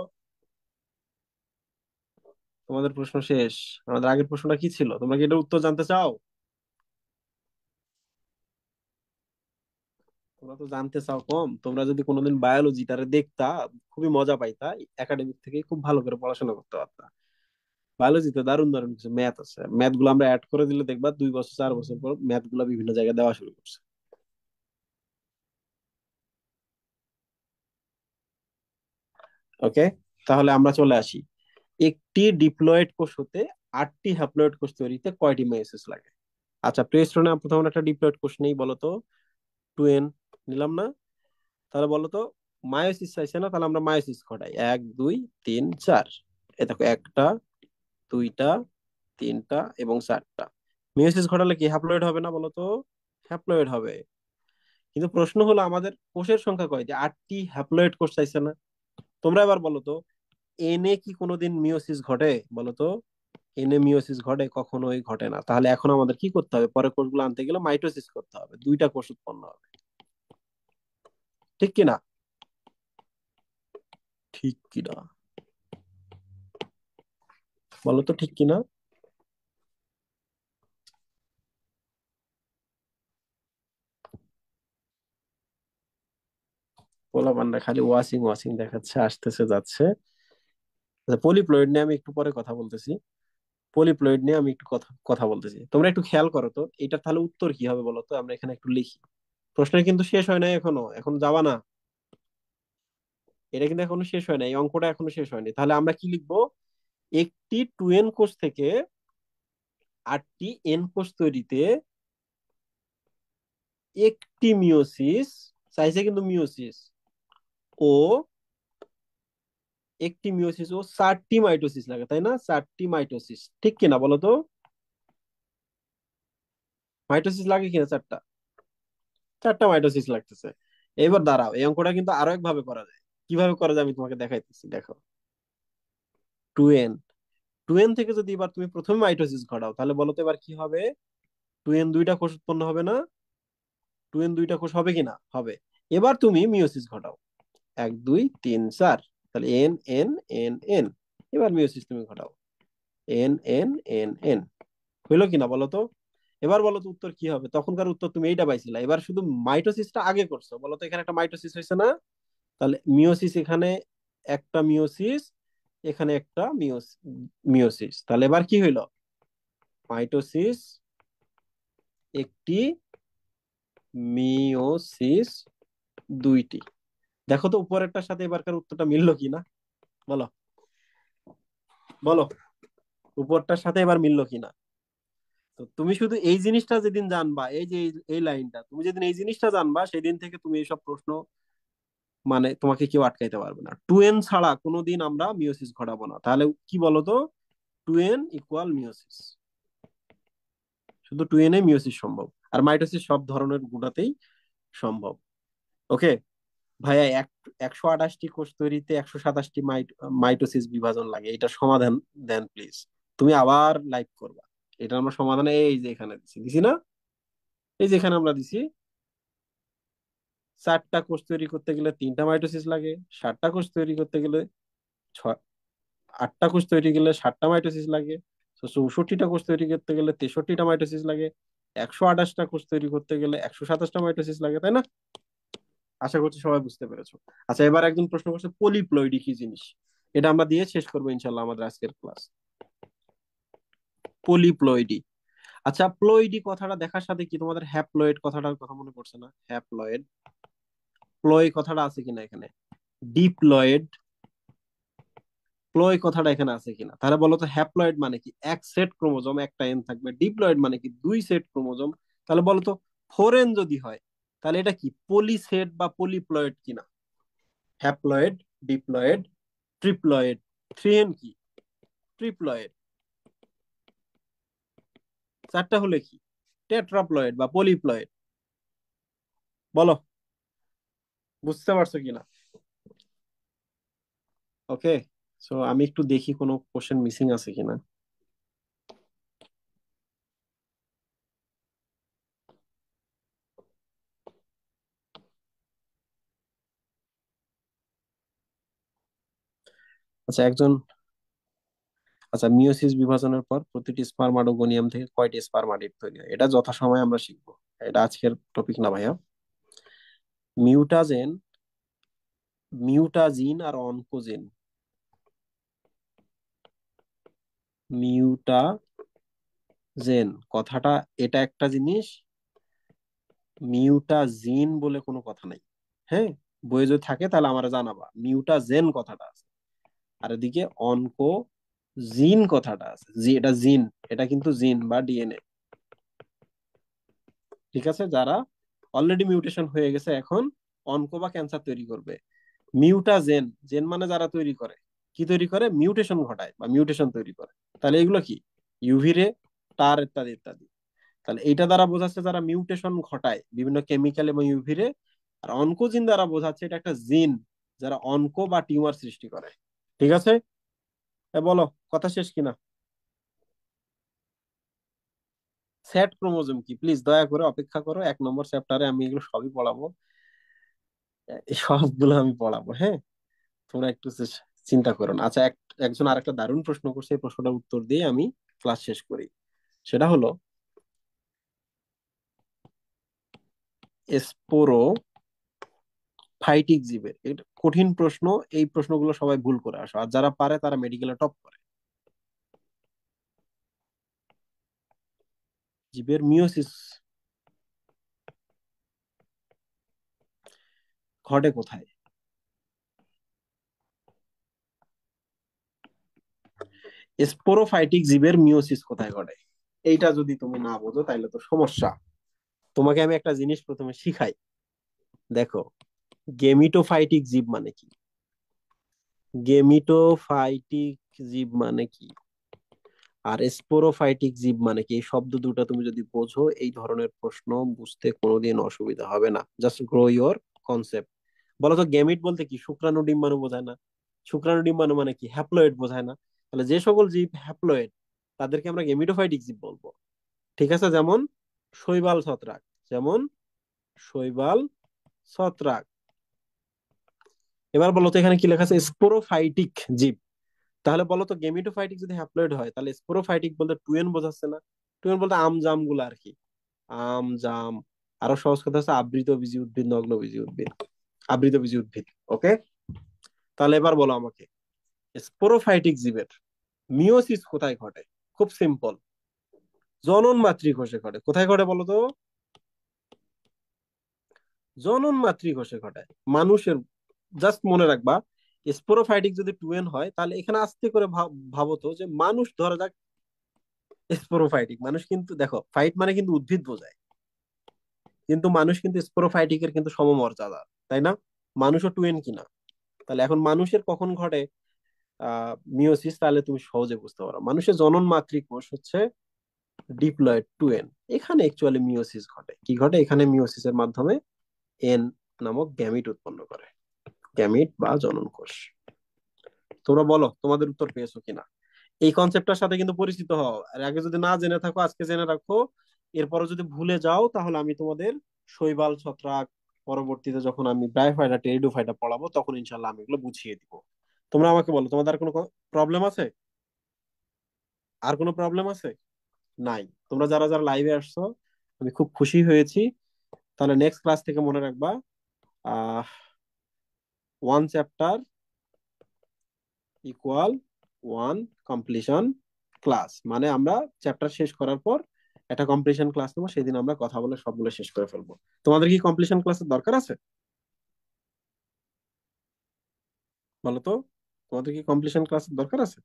তোমাদের প্রশ্ন শেষ, আমাদের আগের প্রশ্নটা কি ছিল? তোমরা কি এটার উত্তর জানতে চাও? তোমরা তো জানতে চাও কম। তোমরা যদি কোনোদিন বায়োলজি তারা দেখতা, খুবই মজা পাইতা, একাডেমিক থেকে খুব ভালো করে পড়াশোনা করতে পারতা। বায়োলজিতে দারুণ দারুণ কিছু ম্যাথ আছে, ম্যাথ গুলো আমরা অ্যাড করে দিলে দেখবা 2 বছর 4 বছর পর ম্যাথ গুলো বিভিন্ন জায়গায় দেওয়া শুরু করছে। ওকে, তাহলে আমরা চলে আসি। একটি ডিপ্লয়েড কোষ হতে 8টি হ্যাপ্লয়েড কোষ তৈরিতে কয়টি মেয়োসিস লাগে? আচ্ছা, প্রেস্টনে প্রথম একটা ডিপ্লয়েড কোষ নেই বলতো? 2n নিলাম না? তাহলে বলতো, মায়োসিস চাইছে না, তাহলে আমরা মায়োসিস ঘটাই। 1 2 3 4। এ দেখো, একটা, দুইটা, তিনটা এবং চারটা। মিয়োসিস ঘটালে কি হ্যাপ্লয়েড হবে না বলতো? হ্যাপ্লয়েড হবে। কিন্তু প্রশ্ন হলো, আমাদের কোষের সংখ্যা কয়টি? 8টি হ্যাপ্লয়েড কোষ চাইছে না? তোমরা এবার বলো তো, এনে কি কোনোদিন মিয়োসিস ঘটে বলতো? এনে মিয়োসিস ঘটে? কখনোই ঘটে না। তাহলে এখন আমাদের কি করতে হবে? পরের কোষগুলো আনতে গেলে মাইটোসিস করতে হবে, দুইটা কোষ উৎপন্ন হবে। ঠিক কিনা? ঠিক কিনা বলো তো, ঠিক কিনা? পোলা পান্ডা খালি ওয়াশিং ওয়াশিং দেখাচ্ছে, আসতেছে যাচ্ছে। পলিপ্লয়েড নিয়ে আমি একটু পরে কথা বলতেছি। পলিপ্লয়েড নিয়ে আমি একটু কথা কথা বলতেছি, তোমরা একটু খেয়াল করো তো। এটা তাহলে উত্তর কি হবে বলো তো? আমরা এখানে একটু লিখি। প্রশ্ন কিন্তু শেষ হয় নাই এখনো, এখন যাবা না। এটা কিন্তু এখনো শেষ হয় নাই, এই অঙ্কটা এখনো শেষ হয়নি। তাহলে আমরা কি লিখবো? একটি 2n কোষ থেকে 8টি n কোষ তৈরিতে একটি মিওসিস চাইছে, কিন্তু মিওসিস ও একটি মিওসিস ও 4টি মাইটোসিস লাগে, তাই না? 4টি মাইটোসিস, ঠিক কিনা বলো তো? মাইটোসিস লাগে কিনা? 4টা, 4টা মাইটোসিস লাগতেছে। এবার দাঁড়াও, এই অঙ্কটা কিন্তু আরো একভাবে করা যায়। কিভাবে করা যায় আমি তোমাকে দেখাইতেছি, দেখো। 2n, 2n থেকে যদি এবার তুমি প্রথমে মাইটোসিস ঘটাও, তাহলে বলো তো এবার কি হবে? 2n দুইটা কোষ উৎপন্ন হবে না? 2n দুইটা কোষ হবে কিনা? হবে। এবার তুমি মিওসিস ঘটাও, 1 2 3 4। তাহলে এন এন এন এন। এবার মিওসিস তুমি ঘটাও, এন এন এন এন। হইলো কিনা বলো তো? এবার বলো তো উত্তর কি হবে? তখনকার উত্তর তুমি এইটা পাইছিলা, এবার শুধু মাইটোসিসটা আগে করছো। বলো তো, এখানে একটা মাইটোসিস হয়েছে না? তাহলে মিওসিস এখানে একটা মিওসিস, এখানে একটা মিওসিস। তাহলে এবার কি হইলো? মাইটোসিস একটি, মিওসিস দুইটি। দেখো তো উপরেরটার সাথে এবারকার উত্তরটা মিললো কিনা, বলো। বলো, উপরটার সাথে এবার মিললো কিনা? তো তুমি শুধু এই জিনিসটা যেদিন জানবা, এই যে এই লাইনটা তুমি যেদিন এই জিনিসটা জানবা, সেদিন থেকে তুমি এইসব প্রশ্ন মানে তোমাকে কেউ আটকাইতে পারবে না। 2n ছাড়া কোনোদিন আমরা মিওসিস ঘটাবো না। তাহলে কি বলতো, 2n ইকুয়াল মিওসিস, শুধু 2n এ মিওসিস সম্ভব। আর মাইটোসিস সব ধরনের গুণাতেই সম্ভব। ওকে ভাইয়া, 128টি কোষ তৈরিতে 127টি মাইটোসিস বিভাজন লাগে, এটা সমাধান দেন প্লিজ। তুমি আবার লাইভ করবা। এটা আমরা সমাধানে এই যে এখানে দিছি দিছি না, এই যে এখানে আমরা দিছি 4টা কোষ তৈরি করতে গেলে 3টা মাইটোসিস লাগে, 7টা কোষ তৈরি করতে গেলে 8টা কোষ তৈরি গেলে 7টা মাইটোসিস লাগে, তো 64টা কোষ তৈরি করতে গেলে 63টা মাইটোসিস লাগে, 128টা কোষ তৈরি করতে গেলে 127টা মাইটোসিস লাগে, তাই না? আশা করছি সবাই বুঝতে পেরেছো। আচ্ছা, এবার একজন প্রশ্ন করছে পলিপ্লয়েডি কি জিনিস। এটা আমরা দিয়ে শেষ করবো ইনশাল্লাহ আমাদের আজকের ক্লাস। পলিপ্লয়েডি, আচ্ছা প্লয়েডি কথাটা দেখার সাথে কি তোমাদের হ্যাপ্লয়েড কথাটার কথা মনে পড়ছে না? হ্যাপ্লয়েড, প্লয় কথাটা আছে কিনা এখানে? ডিপ্লয়েড, প্লয় কথাটা এখানে আছে কিনা? তাহলে বলো তো হ্যাপ্লয়েড মানে কি? এক সেট ক্রোমোজোম একটা এন থাকবে। ডিপ্লয়েড মানে কি? দুই সেট ক্রোমোজোম। তাহলে বলো তো 4n যদি হয় তাহলে এটা কি পলিসেট বা পলিপ্লয়েড কিনা? Haploid, diploid, triploid. 3n কি? ট্রিপ্লয়েড। 4টা হলে কি? টেট্রাপ্লয়েড বা পলিপ্লয়েড। বলো, বুঝতে পারছো কিনা? ওকে, সো আমি একটু দেখি কোনো কোশ্চেন মিসিং আছে কিনা। আচ্ছা একজন, আচ্ছা মিওসিস বিভাজনের পর প্রতিটি স্পারমাটোগোনিয়াম থেকে কয়টি স্পারমাটিড তৈরি হয়? এটা যথাসময়ে আমরা শিখবো, এটা আজকের টপিক না ভাইয়া। মিউটাজেন, মিউটাজিন আর অনকোজেন। মিউটাজেন কথাটা এটা একটা জিনিস, মিউটাজিন বলে কোনো কথা নাই। হ্যাঁ, বইয়ে যদি থাকে তাহলে আমরা জানাবা মিউটাজেন কথাটা আছে। আর এদিকে অনকোজিন কথাটা আছে, জি এটা জিন, এটা কিন্তু জিন বা ডিএনএ। ঠিক আছে, যারা অলরেডি মিউটেশন হয়ে গেছে এখন অনকো বা ক্যান্সার তৈরি করবে। মিউটাজেন, জেন মানে যারা তৈরি করে, কি তৈরি করে? মিউটেশন ঘটায় বা মিউটেশন তৈরি করে। তাহলে এগুলো কি? ইউভি রে, টার ইত্যাদি ইত্যাদি। তাহলে এইটা দ্বারা বোঝাচ্ছে যারা মিউটেশন ঘটায় বিভিন্ন কেমিক্যাল এবং ইউভি রে। আর অনকোজিন দ্বারা বোঝাচ্ছে এটা একটা জিন যারা অনকো বা টিউমার সৃষ্টি করে। ঠিক আছে, বলো কথা শেষ কিনা? সেট ক্রোমোজোম কি? প্লিজ দয়া করে অপেক্ষা করো, 1 নম্বর চ্যাপ্টারে আমি এগুলো সবই পড়াবো। এই সবগুলো আমি পড়াবো, হ্যাঁ। তোমরা একটু চিন্তা করো না। আচ্ছা, একজন আরেকটা দারুণ প্রশ্ন করছে, এই প্রশ্নটার উত্তর দিয়ে আমি ক্লাস শেষ করি। সেটা হলো স্পোরো ফাইটিক জীবের, এটা কঠিন প্রশ্ন। এই প্রশ্নগুলো সবাই ভুল করে আসো, আর যারা পারে তারা মেডিকেলে টপ করে। জীবের মিওসিস ঘটে কোথায়? স্পোরোফাইটিক জীবের মিওসিস কোথায় ঘটে? এইটা যদি তুমি না বোঝো তাহলে তো সমস্যা। তোমাকে আমি একটা জিনিস প্রথমে শিখাই। দেখো, গেমিটোফাইটিক জীব মানে কি? গেমিটোফাইটিক জীব মানে কি আর স্পোরোফাইটিক জীব মানে কি, এই শব্দ দুটো তুমি যদি বোঝো এই ধরনের প্রশ্ন বুঝতে কোনোদিন অসুবিধা হবে না। Just grow your concept. বলো তো গেমিট বলতে কি? শুক্রাণু ডিম্বাণু বোঝায় না? শুক্রাণু ডিম্বাণু মানে কি? হ্যাপ্লয়েড বোঝায় না? তাহলে যে সকল জীব হ্যাপ্লয়েড তাদেরকে আমরা গেমিটোফাইটিক জীব বলবো। ঠিক আছে, যেমন শৈবাল ছত্রাক, যেমন শৈবাল ছত্রাক। এবার বলো তো এখানে কি লেখা আছে? স্পোরোফাইটিক জীব। তাহলে বলো তো গেমিটোফাইটিক যদি হ্যাপ্লয়েড হয় তাহলে স্পোরোফাইটিক বলতে 2n বোঝাচ্ছে না? 2n বলতে আম জাম গুলো আর কি, আম জাম। আরো সহজ কথা হচ্ছে আবৃত বীজি উদ্ভিদ, নগ্ন বীজি উদ্ভিদ, আবৃত বীজি উদ্ভিদ। ওকে, তাহলে এবার বলো আমাকে স্পোরোফাইটিক জীবের মিওসিস কোথায় ঘটে? খুব সিম্পল, জনন মাতৃকোষে ঘটে। কোথায় ঘটে বলো তো? জনন মাতৃকোষে ঘটায় মানুষের। জাস্ট মনে রাখবা, স্পোরোফাইটিক যদি 2n হয় তাহলে এখানে আস্তে করে ভাবো তো যে মানুষ, ধরা যাক স্পোরোফাইটিক মানুষ, কিন্তু দেখো ফাইট মানে কিন্তু উদ্ভিদ বোঝায়, কিন্তু মানুষ কিন্তু স্পোরোফাইটিকের কিন্তু সমমর্যাদা, তাই না? মানুষও টু এন কিনা। তাহলে এখন মানুষের কখন ঘটে মিওসিস, তাহলে তুমি সহজে বুঝতে পারো। মানুষের জনন মাতৃ কোষ হচ্ছে ডিপ্লয়েড টু এন। এখানে অ্যাকচুয়ালি মিওসিস ঘটে। কি ঘটে এখানে? মিওসিসের মাধ্যমে এন নামক গ্যামিট উৎপন্ন করে, গ্যামিট বা জনন কোষ। তোমরা বলো তোমাদের উত্তর পেয়েছো কিনা। এই কনসেপ্টটার সাথে কিন্তু পরিচিত হও, আর আগে যদি না জেনে থাকো আজকে জেনে রাখো। এরপরে যদি ভুলে যাও তাহলে আমি তোমাদের শৈবাল ছত্রাক, পরবর্তীতে যখন আমি ব্রায়োফাইটা টেরিডোফাইটা পড়াবো তখন ইনশাল্লাহ আমি এগুলো বুঝিয়ে দিব। তোমরা আমাকে বলো, তোমাদের আর কোনো প্রবলেম আছে? আর কোনো প্রবলেম আছে? নাই। তোমরা যারা যারা লাইভে আসছো আমি খুব খুশি হয়েছি। তাহলে নেক্সট ক্লাস থেকে মনে রাখবা, ah one chapter equal one completion class. মানে আমরা চ্যাপ্টার শেষ করার পর একটা কমপ্লিশন ক্লাস নেবো, সেদিন আমরা কথা বলে সবগুলো শেষ করে ফেলবো। তোমাদের কি কমপ্লিশন ক্লাসের দরকার আছে? বলো তো, তোমাদের কি কমপ্লিশন ক্লাসের দরকার আছে?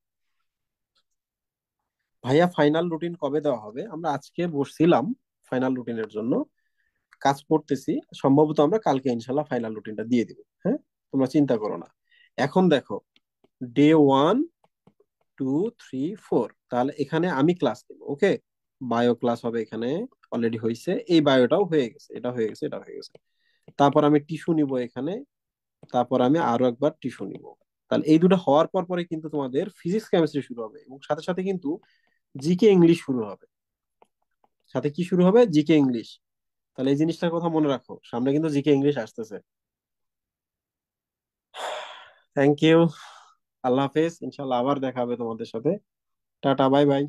ভাইয়া ফাইনাল রুটিন কবে দেওয়া হবে? আমরা আজকে বসছিলাম ফাইনাল রুটিনের জন্য, কাজ করতেছি। সম্ভবত আমরা কালকে ইনশাল্লাহ ফাইনাল রুটিনটা দিয়ে দিব। হ্যাঁ, তোমরা চিন্তা করো না। এখন দেখো, ডে 1, 2, 3, 4, তাহলে এখানে আমি ক্লাস নেব। ওকে, বায়ো ক্লাস হবে এখানে, অলরেডি হয়েছে। এই বায়োটাও হয়ে গেছে, এটা হয়ে গেছে, এটা হয়ে গেছে। তারপর আমি টিস্যু নিব এখানে, তারপর আমি আরো একবার টিস্যু নিব। তাহলে এই দুটো হওয়ার পর পরে কিন্তু তোমাদের ফিজিক্স কেমিস্ট্রি শুরু হবে, এবং সাথে সাথে কিন্তু জিকে ইংলিশ শুরু হবে। সাথে কি শুরু হবে? GK English. তাহলে এই জিনিসটার কথা মনে রাখো, সামনে কিন্তু জিকে ইংলিশ আসতেছে। Thank you. আল্লাহ হাফেজ, ইনশাল্লাহ আবার দেখা হবে তোমাদের সাথে। Tata, bye by.